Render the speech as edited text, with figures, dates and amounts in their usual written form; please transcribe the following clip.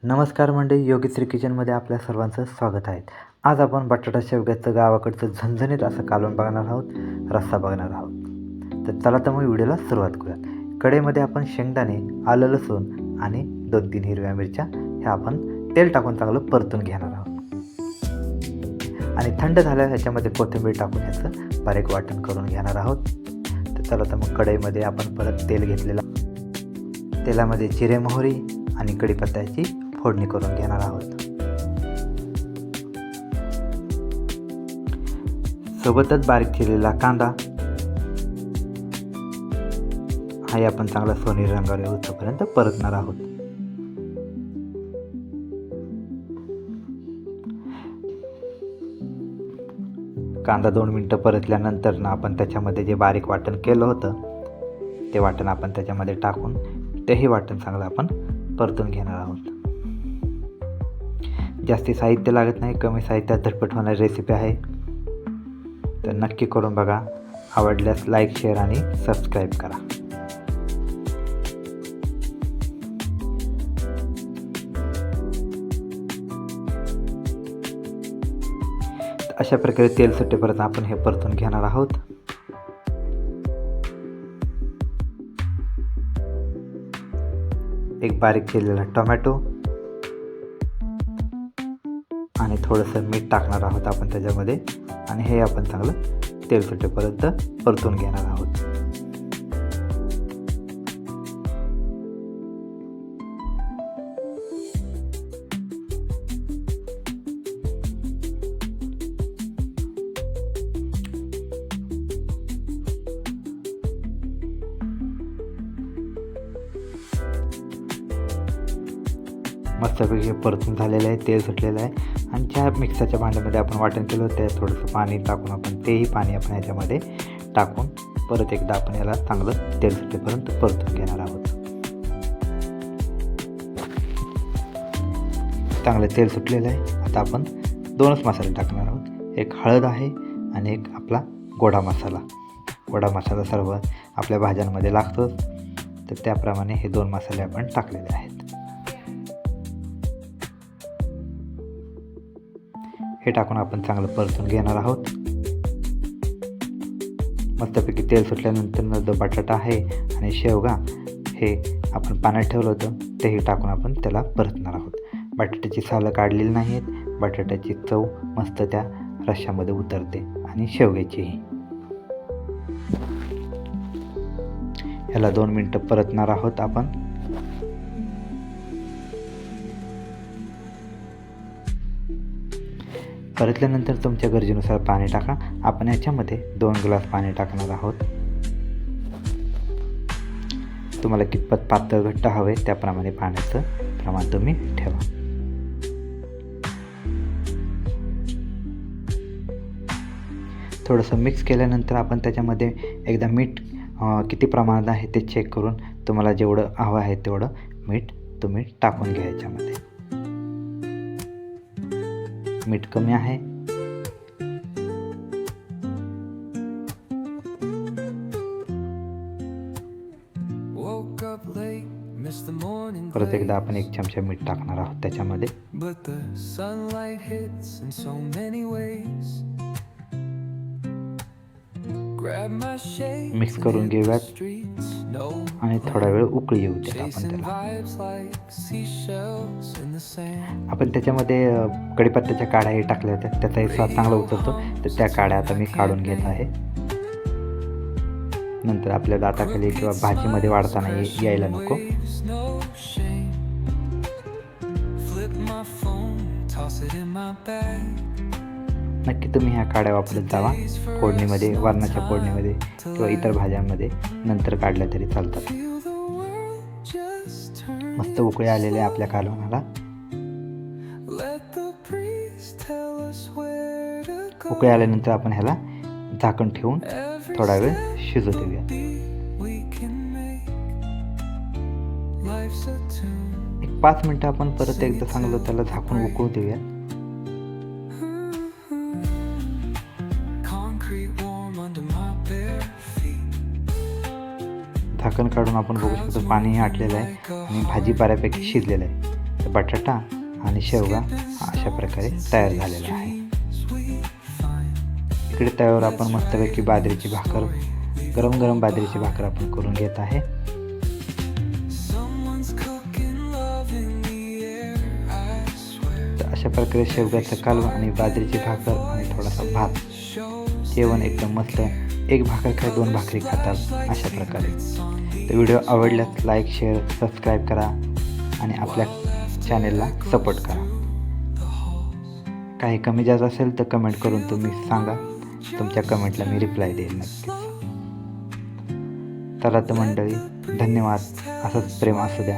नमस्कार मंडळी, योगीश्री किचनमध्ये आपल्या सर्वांचं स्वागत आहे. आज आपण बटाटा शेवग्याचं गावाकडचं झणझणीत असं कालवण बघणार आहोत, रस्सा बघणार आहोत. तर चला तर मग व्हिडिओला सुरुवात करूयात. कढईमध्ये आपण शेंगदाणे, आलं, लसूण आणि 2-3 हिरव्या मिरच्या ह्या आपण तेल टाकून चांगलं परतून घेणार आहोत. आणि थंड झाल्या ह्याच्यामध्ये कोथिंबीर टाकून ह्याचं बारीक वाटण करून घेणार आहोत. तर चला तर मग कढईमध्ये आपण परत तेल घेतलेलं, तेलामध्ये जिरे, मोहरी आणि कढीपत्त्याची फोडणी करून घेणार आहोत. सोबतच बारीक चिरलेला कांदा हा आपण चांगला सोनेरी रंगावर येऊपर्यंत परतणार आहोत. कांदा 2 मिनिटं परतल्यानंतर ना आपण त्याच्यामध्ये जे बारीक वाटण केलं होतं ते वाटण आपण त्याच्यामध्ये टाकून तेही वाटण चांगलं आपण परतून घेणार आहोत. जास्ती साहित्य लागत नाही, कमी साहित्यात झटपट होणारी रेसिपी आहे. तर नक्की करून बघा. आवडल्यास लाईक, शेअर आणि सबस्क्राईब करा. अशा प्रकारे तेल सुटेपर्यंत आपण हे परतून घेणार आहोत. एक बारीक केलेला टोमॅटो आणि थोडंसं मीठ टाकणार आहोत आपण त्याच्यामध्ये आणि हे आपण चांगलं तेल सुटेपर्यंत परतून घेणार आहोत. मस्तपैकी परतून झालेलं आहे, तेल सुटलेलं आहे. आणि ज्या मिक्सरच्या भांड्यामध्ये आपण वाटण केलं होतं त्यात थोडंसं पाणी टाकून आपण तेही पाणी आपण ह्याच्यामध्ये टाकून परत एकदा आपण याला चांगलं तेल सुटेपर्यंत परतून घेणार आहोत. चांगलं तेल सुटलेलं आहे. आता आपण 2च मसाले टाकणार आहोत. एक हळद आहे आणि एक आपला गोडा मसाला. गोडा मसाला सर्व आपल्या भाज्यांमध्ये लागतो, तर त्याप्रमाणे हे 2 मसाले आपण टाकलेले आहेत. हे टाकून आपण चांगलं परतून घेणार आहोत. मस्तपैकी तेल सुटल्यानंतर जो बटाटा आहे आणि शेवगा हे आपण पाण्यात ठेवलं होतं तेही टाकून आपण त्याला परतणार आहोत. बटाट्याची सालं काढलेली नाही आहेत. बटाट्याची चव मस्त त्या रश्श्यामध्ये उतरते आणि शेवग्याचीही. ह्याला 2 मिनिटं परतणार आहोत आपण. परतल्यानंतर तुमच्या गरजेनुसार पाणी टाका. आपण याच्यामध्ये 2 ग्लास पाणी टाकणार आहोत. तुम्हाला कितपत पातळ घट्ट हवे त्याप्रमाणे पाण्याचं प्रमाण तुम्ही ठेवा. थोडंसं मिक्स केल्यानंतर आपण त्याच्यामध्ये एकदा मीठ किती प्रमाणात आहे ते चेक करून तुम्हाला जेवढं हवं आहे तेवढं मीठ तुम्ही टाकून घ्या. याच्यामध्ये मीठ कमी आहे. परत एकदा आपण 1 चमचा मीठ टाकणार आहोत त्याच्यामध्ये. मिक्स करून घेऊयात आणि थोडा वेळ उकळी येऊ द्या आपण त्याला. आपण त्याच्यामध्ये कढीपत्त्याच्या काड्याही टाकल्या होत्या, त्याचाही स्वाद चांगला उतरतो. तर त्या काड्या आता मी काढून घेत आहे. नंतर आपल्या दाताखाली किंवा भाजीमध्ये वाढताना यायला नको. नक्की तुम्ही ह्या काड्या वापरत जावा फोडणीमध्ये, वरणाच्या फोडणीमध्ये किंवा इतर भाज्यांमध्ये नंतर काढल्या तरी चालतात. मस्त उकळी आलेल्या आपल्या कालवणाला. उकळी आल्यानंतर आपण ह्याला झाकण ठेवून थोडा वेळ शिजू देऊया. 5 मिनिटं आपण परत एकदा चांगलं त्याला झाकून उकळू देऊया. झाकण काढून आपण बघू शकतो पाणीही आटलेलं आहे आणि भाजी बऱ्यापैकी शिजलेलं आहे. तर बटाटा आणि शेवगा अशा प्रकारे तयार झालेला आहे. इकडे तव्यावर आपण मस्तपैकी बाजरीची भाकर, गरम गरम बाजरीची भाकर आपण करून घेत आहे. तर अशा प्रकारे शेवग्याचं कालवण आणि बाजरीची भाकर आणि थोडासा भात, जेवण एकदम मस्त. एक भाकर काय 2 भाकरी खातात अशा प्रकारे. तर व्हिडिओ आवडल्यास लाईक, शेअर, सबस्क्राईब करा आणि आपल्या चॅनेलला सपोर्ट करा. काही कमी जास्त असेल तर कमेंट करून तुम्ही सांगा. तुमच्या कमेंटला मी रिप्लाय देईन नक्कीच. चला तर मंडळी, धन्यवाद. असंच प्रेम असू द्या.